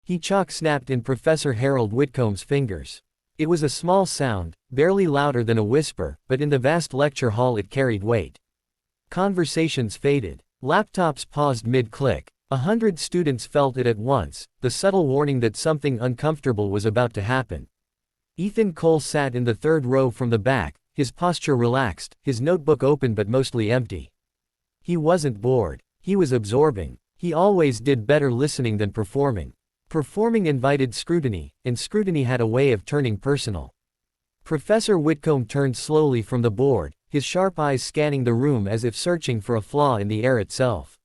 Chalk snapped in Professor Harold Whitcomb's fingers. It was a small sound, barely louder than a whisper, but in the vast lecture hall it carried weight. Conversations faded. Laptops paused mid-click. 100 students felt it at once, the subtle warning that something uncomfortable was about to happen. Ethan Cole sat in the third row from the back, his posture relaxed, his notebook open but mostly empty. He wasn't bored. He was absorbing. He always did better listening than performing. Performing invited scrutiny, and scrutiny had a way of turning personal. Professor Whitcomb turned slowly from the board, his sharp eyes scanning the room as if searching for a flaw in the air itself.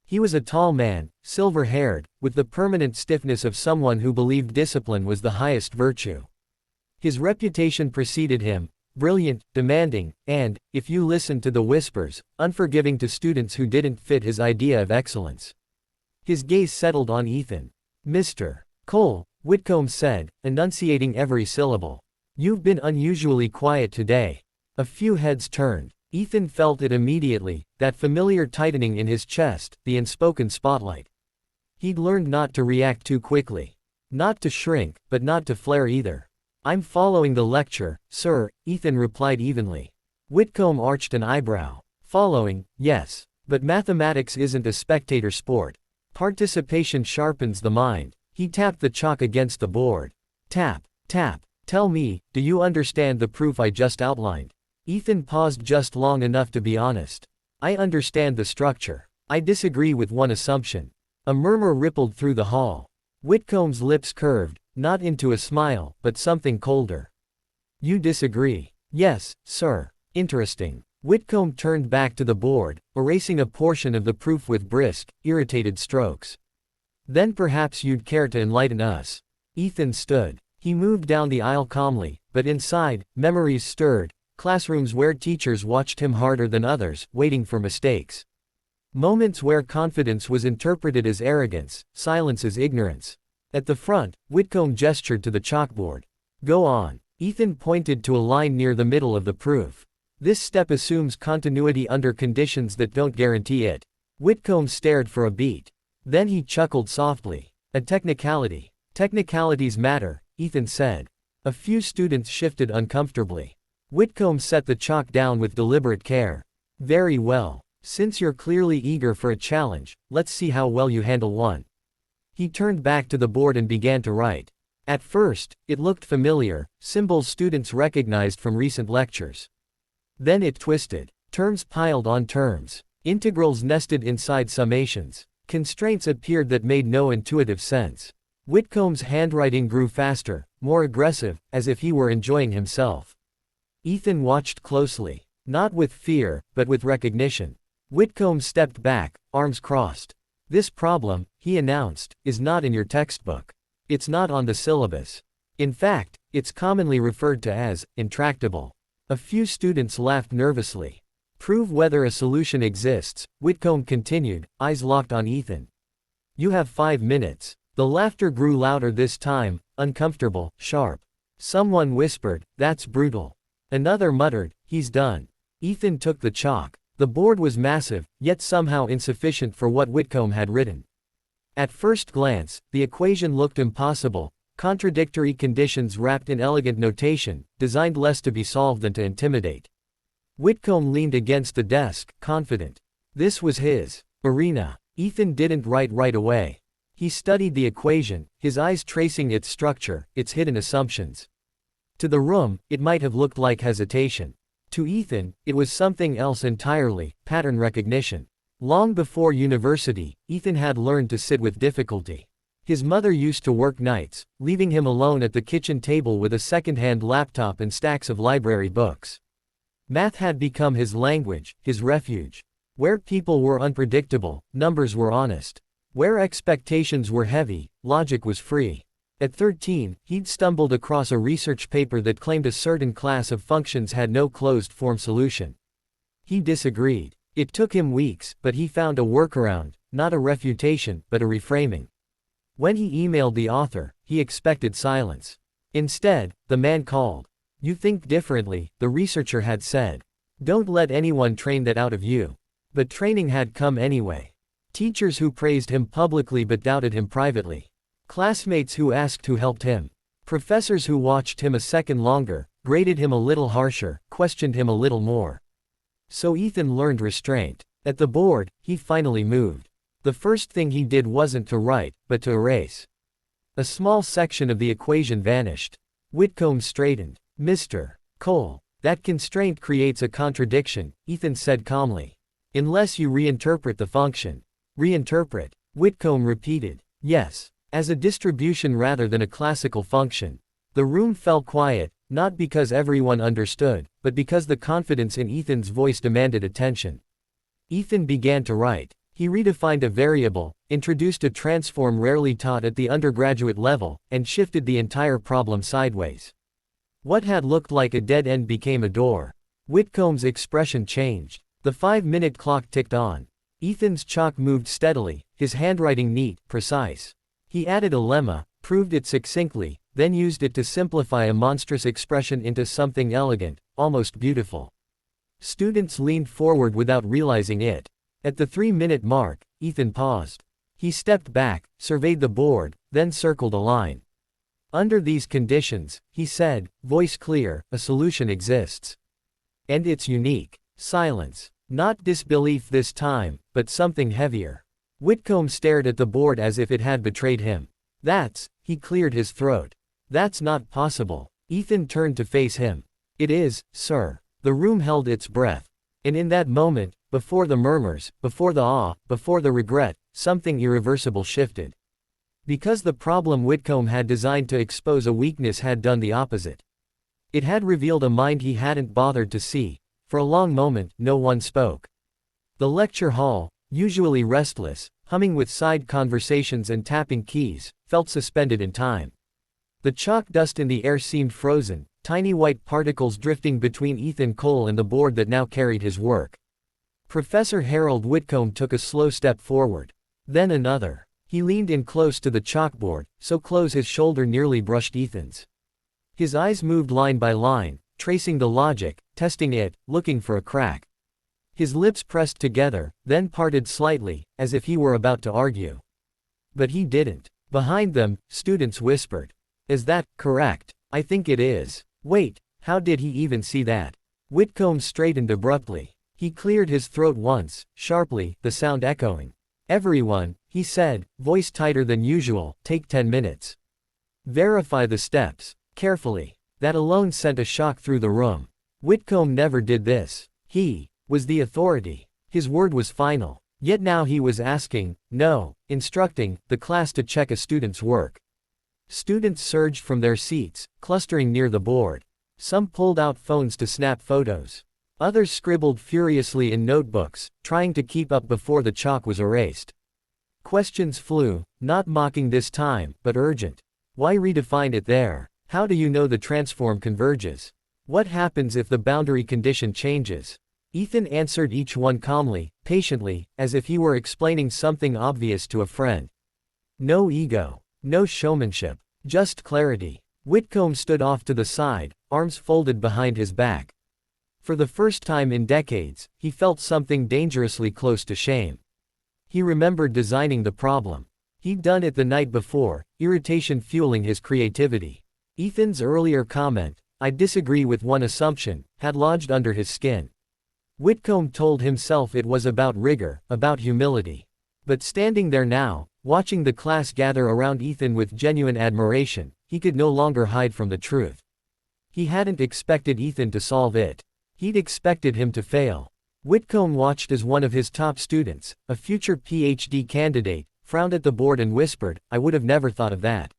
He was a tall man, silver-haired, with the permanent stiffness of someone who believed discipline was the highest virtue. His reputation preceded him, brilliant, demanding, and, if you listened to the whispers, unforgiving to students who didn't fit his idea of excellence. His gaze settled on Ethan. "Mr. Cole," Whitcomb said, enunciating every syllable. "You've been unusually quiet today." A few heads turned. Ethan felt it immediately, that familiar tightening in his chest, the unspoken spotlight. He'd learned not to react too quickly. Not to shrink, but not to flare either. "I'm following the lecture, sir," Ethan replied evenly. Whitcomb arched an eyebrow. "Following, yes. But mathematics isn't a spectator sport. Participation sharpens the mind." He tapped the chalk against the board. Tap, tap. "Tell me, do you understand the proof I just outlined?" Ethan paused just long enough to be honest. "I understand the structure. I disagree with one assumption." A murmur rippled through the hall. Whitcomb's lips curved, not into a smile, but something colder. "You disagree?" "Yes, sir." "Interesting." Whitcomb turned back to the board, erasing a portion of the proof with brisk, irritated strokes. "Then perhaps you'd care to enlighten us." Ethan stood. He moved down the aisle calmly, but inside, memories stirred, classrooms where teachers watched him harder than others, waiting for mistakes. Moments where confidence was interpreted as arrogance, silence as ignorance. At the front, Whitcomb gestured to the chalkboard. "Go on." Ethan pointed to a line near the middle of the proof. "This step assumes continuity under conditions that don't guarantee it." Whitcomb stared for a beat. Then he chuckled softly. "A technicality." "Technicalities matter," Ethan said. A few students shifted uncomfortably. Whitcomb set the chalk down with deliberate care. "Very well. Since you're clearly eager for a challenge, let's see how well you handle one." He turned back to the board and began to write. At first, it looked familiar, symbols students recognized from recent lectures. Then it twisted. Terms piled on terms. Integrals nested inside summations. Constraints appeared that made no intuitive sense. Whitcomb's handwriting grew faster, more aggressive, as if he were enjoying himself. Ethan watched closely. Not with fear, but with recognition. Whitcomb stepped back, arms crossed. "This problem," he announced, "is not in your textbook. It's not on the syllabus. In fact, it's commonly referred to as intractable." A few students laughed nervously. "Prove whether a solution exists," Whitcomb continued, eyes locked on Ethan. "You have 5 minutes." The laughter grew louder this time, uncomfortable, sharp. Someone whispered, "That's brutal." Another muttered, "He's done." Ethan took the chalk. The board was massive, yet somehow insufficient for what Whitcomb had written. At first glance, the equation looked impossible, contradictory conditions wrapped in elegant notation, designed less to be solved than to intimidate. Whitcomb leaned against the desk, confident. This was his arena. Ethan didn't write right away. He studied the equation, his eyes tracing its structure, its hidden assumptions. To the room, it might have looked like hesitation. To Ethan, it was something else entirely, pattern recognition. Long before university, Ethan had learned to sit with difficulty. His mother used to work nights, leaving him alone at the kitchen table with a second-hand laptop and stacks of library books. Math had become his language, his refuge. Where people were unpredictable, numbers were honest. Where expectations were heavy, logic was free. At 13, he'd stumbled across a research paper that claimed a certain class of functions had no closed-form solution. He disagreed. It took him weeks, but he found a workaround, not a refutation, but a reframing. When he emailed the author, he expected silence. Instead, the man called. "You think differently," the researcher had said. "Don't let anyone train that out of you." But training had come anyway. Teachers who praised him publicly but doubted him privately. Classmates who asked who helped him. Professors who watched him a second longer, graded him a little harsher, questioned him a little more. So Ethan learned restraint. At the board, he finally moved. The first thing he did wasn't to write, but to erase. A small section of the equation vanished. Whitcomb straightened. Mr. Cole, that constraint creates a contradiction, Ethan said calmly. Unless you reinterpret the function. Reinterpret? Whitcomb repeated. Yes. As a distribution rather than a classical function. The room fell quiet, not because everyone understood, but because the confidence in Ethan's voice demanded attention. Ethan began to write. He redefined a variable, introduced a transform rarely taught at the undergraduate level, and shifted the entire problem sideways. What had looked like a dead end became a door. Whitcomb's expression changed. The 5-minute clock ticked on. Ethan's chalk moved steadily, his handwriting neat, precise. He added a lemma, proved it succinctly, then used it to simplify a monstrous expression into something elegant, almost beautiful. Students leaned forward without realizing it. At the 3-minute mark, Ethan paused. He stepped back, surveyed the board, then circled a line. Under these conditions, he said, voice clear, a solution exists. And it's unique. Silence. Not disbelief this time, but something heavier. Whitcomb stared at the board as if it had betrayed him. He cleared his throat. That's not possible. Ethan turned to face him. It is, sir. The room held its breath. And in that moment, before the murmurs, before the awe, before the regret, something irreversible shifted. Because the problem Whitcomb had designed to expose a weakness had done the opposite. It had revealed a mind he hadn't bothered to see. For a long moment, no one spoke. The lecture hall, usually restless, humming with side conversations and tapping keys, felt suspended in time. The chalk dust in the air seemed frozen, tiny white particles drifting between Ethan Cole and the board that now carried his work. Professor Harold Whitcomb took a slow step forward. Then another. He leaned in close to the chalkboard, so close his shoulder nearly brushed Ethan's. His eyes moved line by line, tracing the logic, testing it, looking for a crack. His lips pressed together, then parted slightly, as if he were about to argue. But he didn't. Behind them, students whispered. Is that correct? I think it is. Wait, how did he even see that? Whitcomb straightened abruptly. He cleared his throat once, sharply, the sound echoing. Everyone, he said, voice tighter than usual, take 10 minutes. Verify the steps, carefully. That alone sent a shock through the room. Whitcomb never did this. He was the authority. His word was final. Yet now he was asking, no, instructing, the class to check a student's work. Students surged from their seats, clustering near the board. Some pulled out phones to snap photos. Others scribbled furiously in notebooks, trying to keep up before the chalk was erased. Questions flew, not mocking this time, but urgent. Why redefine it there? How do you know the transform converges? What happens if the boundary condition changes? Ethan answered each one calmly, patiently, as if he were explaining something obvious to a friend. No ego. No showmanship. Just clarity. Whitcomb stood off to the side, arms folded behind his back. For the first time in decades, he felt something dangerously close to shame. He remembered designing the problem. He'd done it the night before, irritation fueling his creativity. Ethan's earlier comment, I disagree with one assumption, had lodged under his skin. Whitcomb told himself it was about rigor, about humility. But standing there now, watching the class gather around Ethan with genuine admiration, he could no longer hide from the truth. He hadn't expected Ethan to solve it. He'd expected him to fail. Whitcomb watched as one of his top students, a future PhD candidate, frowned at the board and whispered, I would have never thought of that.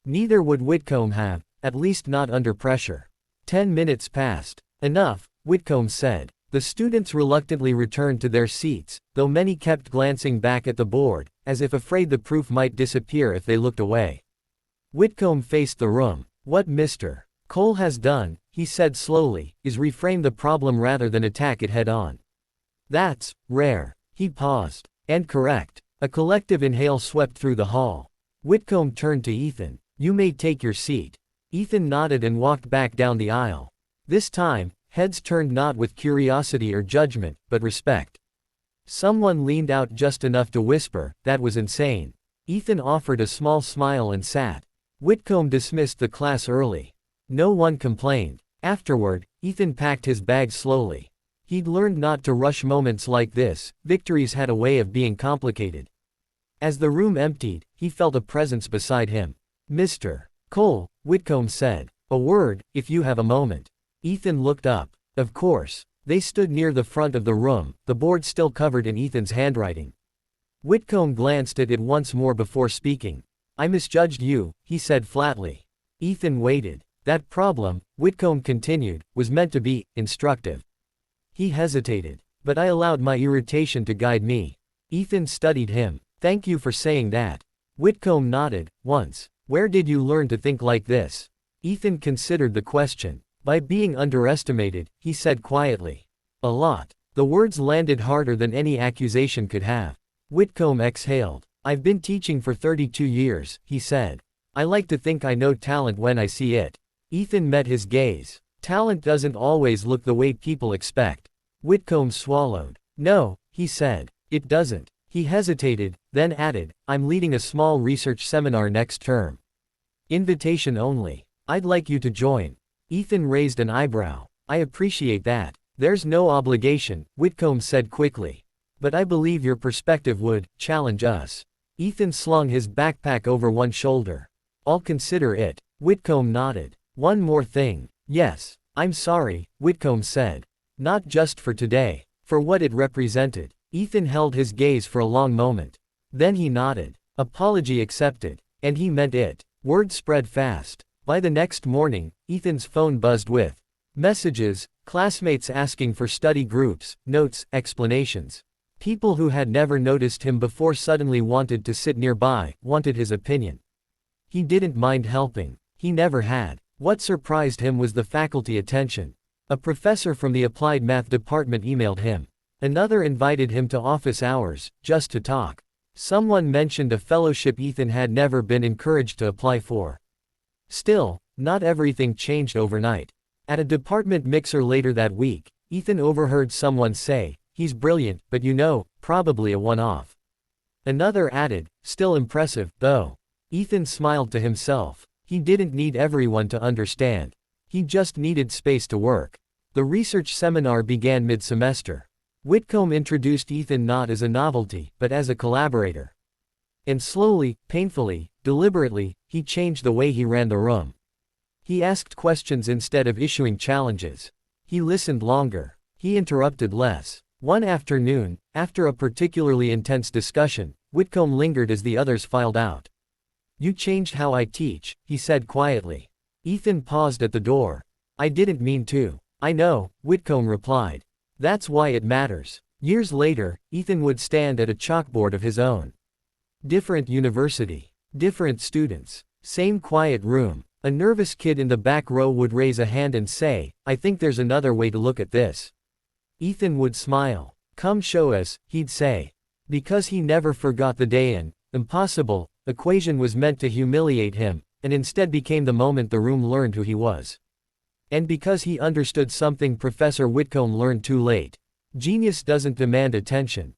Neither would Whitcomb have, at least not under pressure. 10 minutes passed. Enough, Whitcomb said. The students reluctantly returned to their seats, though many kept glancing back at the board, as if afraid the proof might disappear if they looked away. Whitcomb faced the room. What Mr. Cole has done, he said slowly, is reframe the problem rather than attack it head-on. That's rare. He paused. And correct. A collective inhale swept through the hall. Whitcomb turned to Ethan. You may take your seat. Ethan nodded and walked back down the aisle. This time, heads turned not with curiosity or judgment, but respect. Someone leaned out just enough to whisper, that was insane. Ethan offered a small smile and sat. Whitcomb dismissed the class early. No one complained. Afterward, Ethan packed his bag slowly. He'd learned not to rush moments like this. Victories had a way of being complicated. As the room emptied, he felt a presence beside him. "Mr. Cole," Whitcomb said. "A word, if you have a moment." Ethan looked up. Of course. They stood near the front of the room, the board still covered in Ethan's handwriting. Whitcomb glanced at it once more before speaking. "I misjudged you," he said flatly. Ethan waited. "That problem," Whitcomb continued, "was meant to be instructive." He hesitated. "But I allowed my irritation to guide me." Ethan studied him. "Thank you for saying that." Whitcomb nodded. "Once. Where did you learn to think like this?" Ethan considered the question. "By being underestimated," he said quietly. "A lot." The words landed harder than any accusation could have. Whitcomb exhaled. "I've been teaching for 32 years, he said. "I like to think I know talent when I see it." Ethan met his gaze. "Talent doesn't always look the way people expect." Whitcomb swallowed. "No," he said. "It doesn't." He hesitated, then added, "I'm leading a small research seminar next term. Invitation only. I'd like you to join." Ethan raised an eyebrow. "I appreciate that." "There's no obligation," Whitcomb said quickly. "But I believe your perspective would challenge us." Ethan slung his backpack over one shoulder. "I'll consider it." Whitcomb nodded. "One more thing." "Yes. I'm sorry," Whitcomb said. "Not just for today. For what it represented." Ethan held his gaze for a long moment. Then he nodded. Apology accepted. And he meant it. Word spread fast. By the next morning, Ethan's phone buzzed with messages, classmates asking for study groups, notes, explanations. People who had never noticed him before suddenly wanted to sit nearby, wanted his opinion. He didn't mind helping. He never had. What surprised him was the faculty attention. A professor from the applied math department emailed him. Another invited him to office hours, just to talk. Someone mentioned a fellowship Ethan had never been encouraged to apply for. Still, not everything changed overnight. At a department mixer later that week, Ethan overheard someone say, "He's brilliant, but probably a one-off." Another added, "Still impressive, though." Ethan smiled to himself. He didn't need everyone to understand. He just needed space to work. The research seminar began mid-semester. Whitcomb introduced Ethan not as a novelty, but as a collaborator. And slowly, painfully, deliberately, he changed the way he ran the room. He asked questions instead of issuing challenges. He listened longer. He interrupted less. One afternoon, after a particularly intense discussion, Whitcomb lingered as the others filed out. "You changed how I teach," he said quietly. Ethan paused at the door. "I didn't mean to." "I know," Whitcomb replied. "That's why it matters." Years later, Ethan would stand at a chalkboard of his own. Different university. Different students. Same quiet room. A nervous kid in the back row would raise a hand and say, "I think there's another way to look at this." Ethan would smile. "Come show us," he'd say. Because he never forgot the day an impossible equation was meant to humiliate him, and instead became the moment the room learned who he was. And because he understood something Professor Whitcomb learned too late. Genius doesn't demand attention.